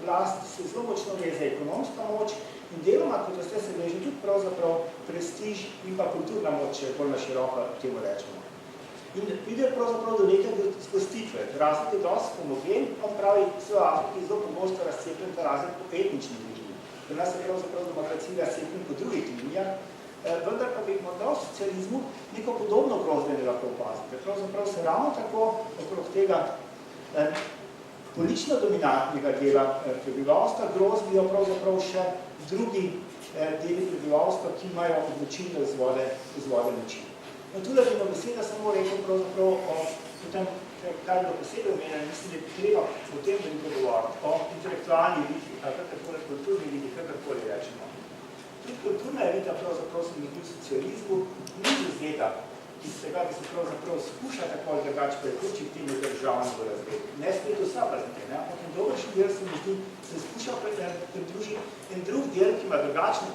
oblast se zelo močno veze ekonomska moč in deloma, kot veste, se veže tudi pravzaprav prestiž in pa kulturna moč, če je bolj na široko temu rečemo. In pride pravzaprav do neke spustitve. Razred je dosti homogen, on pravi, vse v Afriki zelo pogosto razcepljen ta razred po etnični liniji. Pri nas je pravzaprav demokracija razcepljen po drugih linijah, vendar pa bi morda v socializmu neko podobno grozdje lahko opaziti. Pravzaprav se ravno tako okrog tega politično dominantnega dela prebivalstva grozdijo pravzaprav še drugi deli prebivalstva, ki imajo odločilne vzvode moči. No, tudi bi na beseda samo rekel pravzaprav o tem, kar je bilo posebej omenjeno, mislim, da je treba o tem veliko govoriti, o intelektualni eliti, kakorkoli kulturni eliti, kakorkoli rečemo. Tudi kulturna elita pravzaprav se mi v socializmu ni izvzeta iz tega, ki se pravzaprav skuša tako ali drugače preključiti temu državnemu razredu. Ne spet vsa pazite, ampak en dobršen del se mi zdi, se skuša pridružiti en drug del, ki ima drugačne,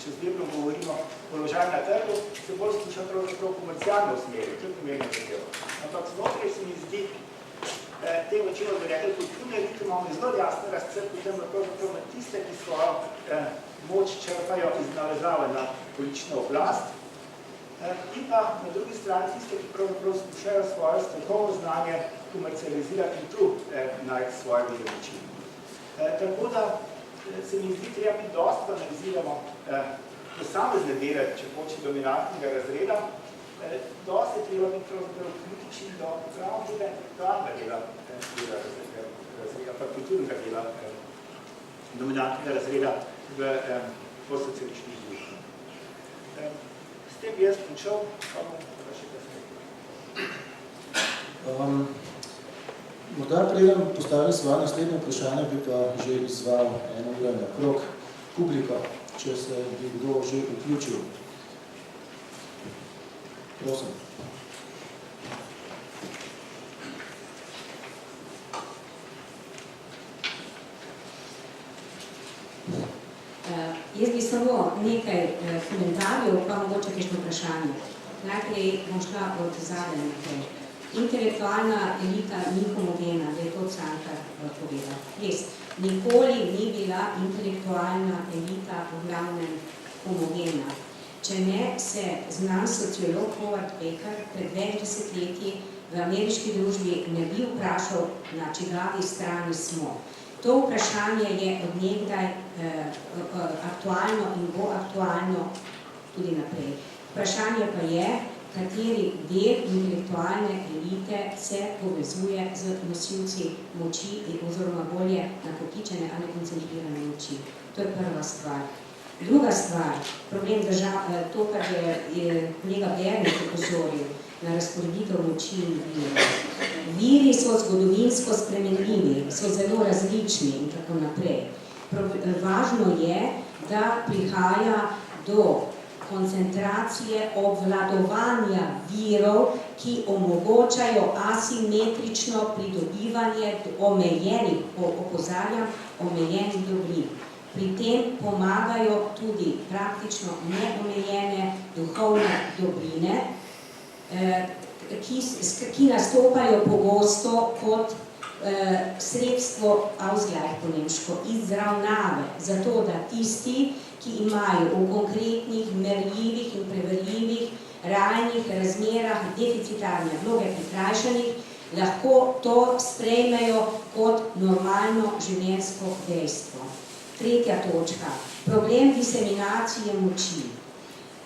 če zdaj govorimo položaj na trgu, se bolj skuša pravzaprav komercialno usmeriti, to je pomembno zadeva. Ampak znotraj se mi zdi, te večino bi rekli, kulturne elite imamo zelo jasno razcep, potem pravzaprav na tiste, ki svojo moč črpajo iz navezave na politično oblast, in pa na drugi strani tiste, ki pravzaprav skušajo svoje strokovno znanje komercializirati in tu najti svoje vire moči. Tako da se mi zdi treba biti dosti, da analiziramo posamezne dele, če hoče dominantnega razreda, dosti je treba biti pravzaprav kritični do pravno tega intelektualnega dela razreda, pa kulturnega dela dominantnega razreda v postsocialističnih družbah. S tem bi jaz končal, pa bom še kasneje. Morda preden postavim svoje naslednje vprašanje, bi pa že izval eno ure na krog publiko, če se bi kdo že vključil. Prosim. Jaz bi samo nekaj komentarjev, pa mogoče kakšno vprašanje. Najprej bom šla od zadaj naprej. Intelektualna elita ni homogena, da je to Cankar povedal. Res, nikoli ni bila intelektualna elita v glavnem homogena. Če ne se znan sociolog Howard Baker pred več desetletji v ameriški družbi ne bi vprašal, na čigavi strani smo. To vprašanje je od nekdaj aktualno in bo aktualno tudi naprej. Vprašanje pa je, kateri del intelektualne elite se povezuje z nosilci moči oziroma bolje nakopičene ali koncentrirane moči. To je prva stvar. Druga stvar, problem to, kar je kolega Bernet opozoril, na razporeditev moči in virov. Viri so zgodovinsko spremenljivi, so zelo različni in tako naprej. Važno je, da prihaja do koncentracije obvladovanja virov, ki omogočajo asimetrično pridobivanje omejenih, opozarjam, omejenih dobrin. Pri tem pomagajo tudi praktično neomejene duhovne dobrine, ki nastopajo pogosto kot sredstvo Ausgleich po nemško, izravnave, zato da tisti, ki imajo v konkretnih, merljivih in preverljivih realnih razmerah deficitarne vloge prikrajšanih, lahko to sprejmejo kot normalno življenjsko dejstvo. Tretja točka. Problem diseminacije moči.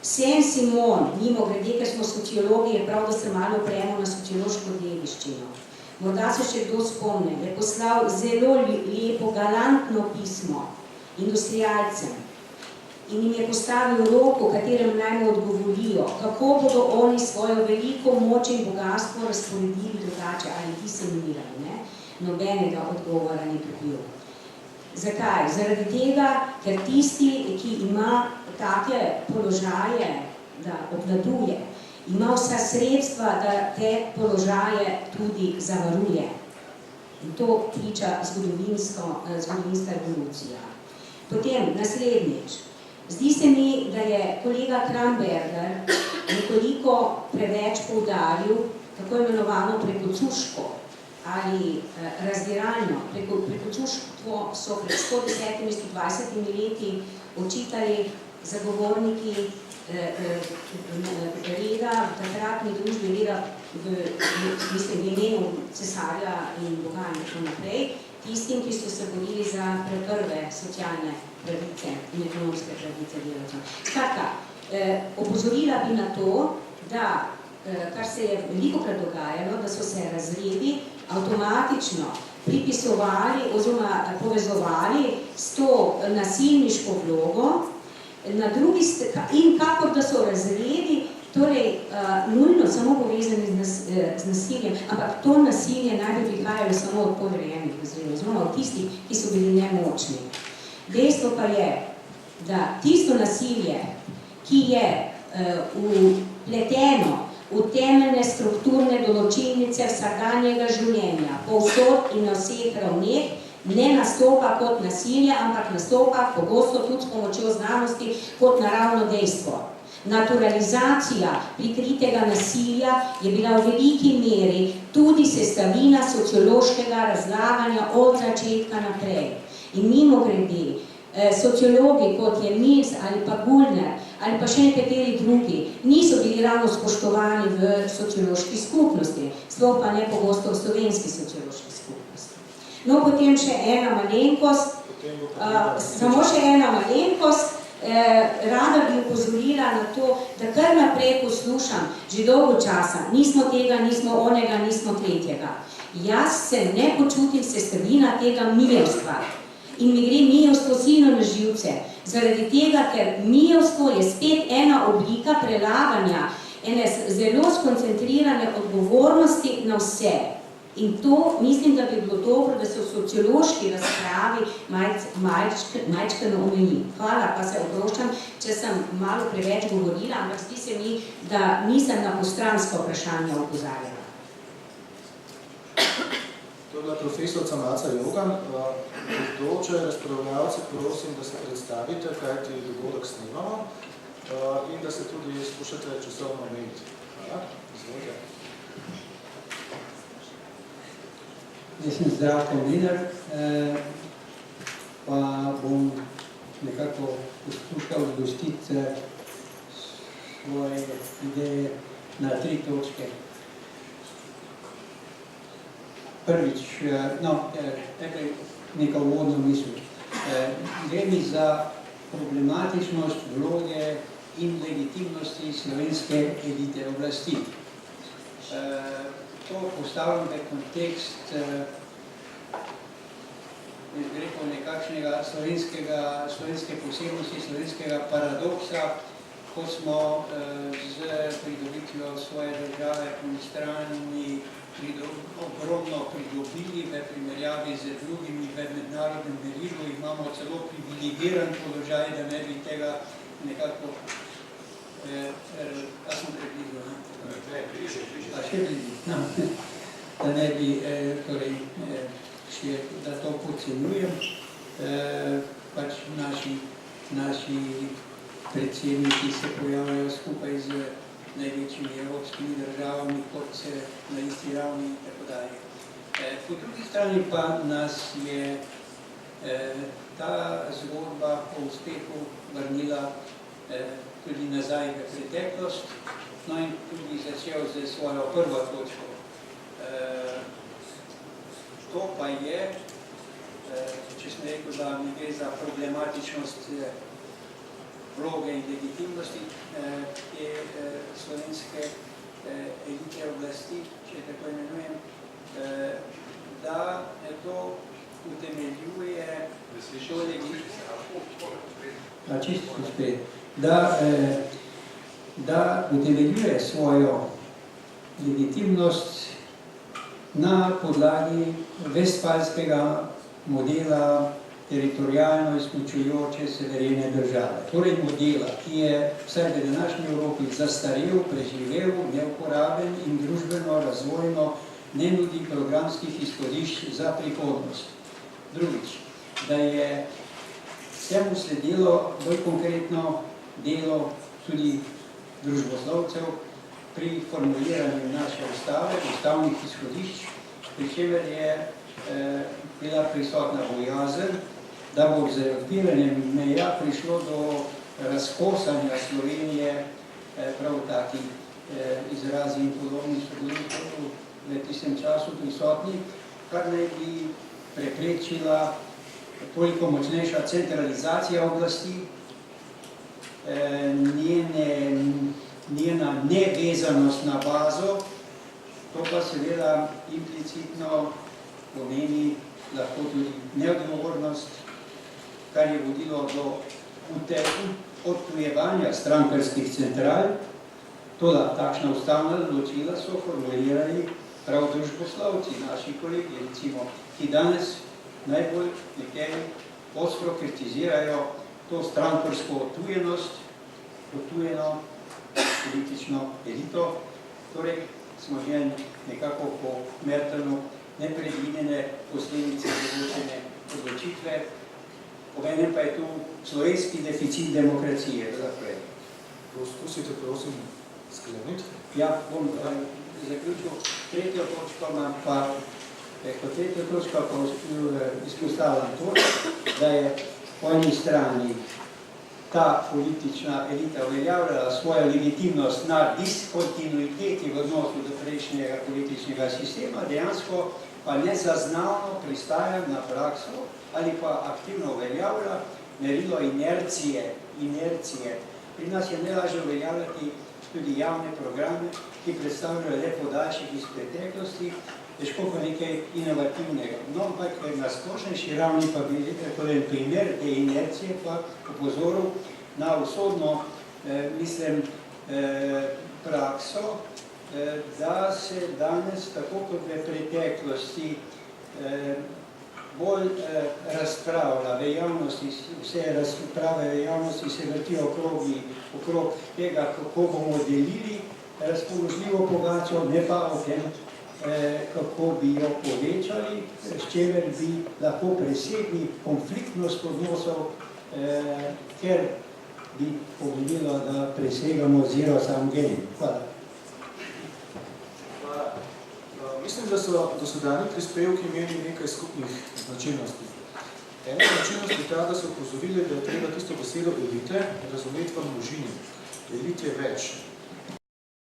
Saint-Simon, mimogrede, ker smo sociologi, je prav, da se malo opremo na sociološko dediščino. Morda se še kdo spomne, je poslal zelo lepo, galantno pismo industrialcem in jim je postavil rok, v katerem naj mu odgovorijo, kako bodo oni svojo veliko moč in bogatstvo razporedili drugače ali diseminirali. Ne? Nobenega odgovora ni dobil. Zakaj? Zaradi tega, ker tisti, ki ima take položaje, da obvladuje, ima vsa sredstva, da te položaje tudi zavaruje. In to priča zgodovinska evolucija. Potem, naslednjič. Zdi se mi, da je kolega Kramberger nekoliko preveč poudaril tako imenovano prekocuško ali razdiralno, preko čuštvo so pred 110-120 leti očitali zagovorniki reda, takratni družbi reda v imenu cesarja in Boga in tako naprej, tistim, ki so se borili za prve socialne pravice in ekonomske pravice delavcev. Skratka, opozorila bi na to, da, kar se je velikokrat dogajalo, da so se razredi avtomatično pripisovali oziroma povezovali s to nasilniško vlogo, na drugi in kakor da so razredi, torej nujno samo povezani z nasiljem, ampak to nasilje naj bi prihajalo samo od podrejenih razredov, oziroma od tistih, ki so bili nemočni. Dejstvo pa je, da tisto nasilje, ki je vpleteno v temeljne strukturne določilnice vsakdanjega življenja, povsod in na vseh ravneh, ne nastopa kot nasilje, ampak nastopa pogosto tudi s pomočjo znanosti kot naravno dejstvo. Naturalizacija prikritega nasilja je bila v veliki meri tudi sestavina sociološkega razlaganja od začetka naprej. In mimogrede, sociologi, kot je Mills ali pa Gullner, ali pa še nekateri drugi, niso bili ravno spoštovani v sociološki skupnosti, sploh pa ne pogosto v slovenski sociološki skupnosti. No, potem še ena malenkost, samo še ena malenkost, rada bi upozorila na to, da kar naprej poslušam že dolgo časa, nismo tega, nismo onega, nismo tretjega. Jaz se ne počutim sestavina tega mijevstva. In mi gre mijevstvo silno na živce, zaradi tega, ker mijevstvo je spet ena oblika prelaganja ene zelo skoncentrirane odgovornosti na vse. In to mislim, da bi bilo dobro, da se v sociološki razpravi majčkeno omeji. Hvala, pa se oproščam, če sem malo preveč govorila, ampak zdi se mi, da nisem na postransko vprašanje opozarjala. To je bila profesorica Maca Jogan. Bodoče razpravljalce prosim, da se predstavite, kajti dogodek snemamo in da se tudi skušate časovno omejiti. Hvala, izvolite. Jaz sem Zdravko Mlinar, pa bom nekako poskušal zgostiti svoje ideje na 3 točke. Prvič, najprej neka uvodna misel. Gre mi za problematičnost vloge in legitimnosti slovenske elite oblasti. To postavljam v kontekst nekakšnega slovenske posebnosti, slovenskega paradoksa, ko smo z pridobitvijo svoje države po eni strani ogromno pridobili v primerjavi z drugimi v mednarodnem merilu, imamo celo privilegiran položaj, da ne bi tega nekako sem preblizu, da ne bi, torej, da to podcenjujem, pač naši predsedniki se pojavljajo skupaj z največjimi evropskimi državami, kot se na isti ravni in tako dalje. Po drugi strani pa nas je ta zgodba o uspehu vrnila tudi nazaj v preteklost, no in tudi začel z svojo prvo točko. To pa je, če sem rekel, da mi gre za problematičnost vloge in legitimnosti te slovenske elite oblasti, če tako imenujem, da to utemeljuje to da utemeljuje svojo legitimnost na podlagi vestfalskega modela teritorijalno izključujoče suverene države. Torej modela, ki je vsaj v današnji Evropi zastarel, preživel, neuporaben in družbeno, razvojno ne nudi programskih izhodišč za prihodnost. Drugič, da je vsemu sledilo bolj konkretno delo tudi družboslovcev pri formuliranju naše ustave, ustavnih izhodišč, pri čemer je bila prisotna bojazen, da bo z odpiranjem meja prišlo do razkosanja Slovenije, prav taki izrazi in podobni so bili v tistem času prisotni, kar naj bi preprečila toliko močnejša centralizacija oblasti, njena nevezanost na bazo, to pa seveda implicitno pomeni lahko tudi neodgovornost, kar je vodilo do odtujevanja strankarskih central. Toda takšna ustavna določila so formulirali prav družboslovci, naši kolegi, recimo, ki danes najbolj nekaj ostro kritizirajo to strankarsko odtujenost, odtujeno politično elito, torej smo že nekako po Mertenu nepredvidene posledice določene odločitve, obenem pa je tu slovenski deficit demokracije. Poskusite, prosim, skleniti. Ja, bom zaključil. Tretjo točko imam pa, kot tretjo točko pa izpostavljam to, da je po eni strani ta politična elita uveljavljala svojo legitimnost na diskontinuiteti v odnosu do prejšnjega političnega sistema, dejansko pa nezaznavno pristaja na prakso ali pa aktivno uveljavlja merilo inercije. Pri nas je najlažje uveljavljati tudi javne programe, ki predstavljajo le podaljšek iz preteklosti, težko pa nekaj inovativnega. No, ampak na splošnejši ravni pa bi rekel en primer te inercije pa opozoril na usodno, mislim, prakso, da se danes, tako kot v preteklosti, bolj razpravlja v javnosti, vse razprave v javnosti se vrtijo okrog tega, kako bomo delili razpoložljivo bogastvo, ne pa o tem, kako bi jo povečali, s čemer bi lahko presegli konfliktnost odnosov, ker bi pomenilo, da presegamo zero sum game. Hvala. Mislim, da so dosedanji prispevki imeli nekaj skupnih značilnosti. Ena značilnost je ta, da so opozorili, da je treba tisto besedo elite razumeti v množini. Elit je več.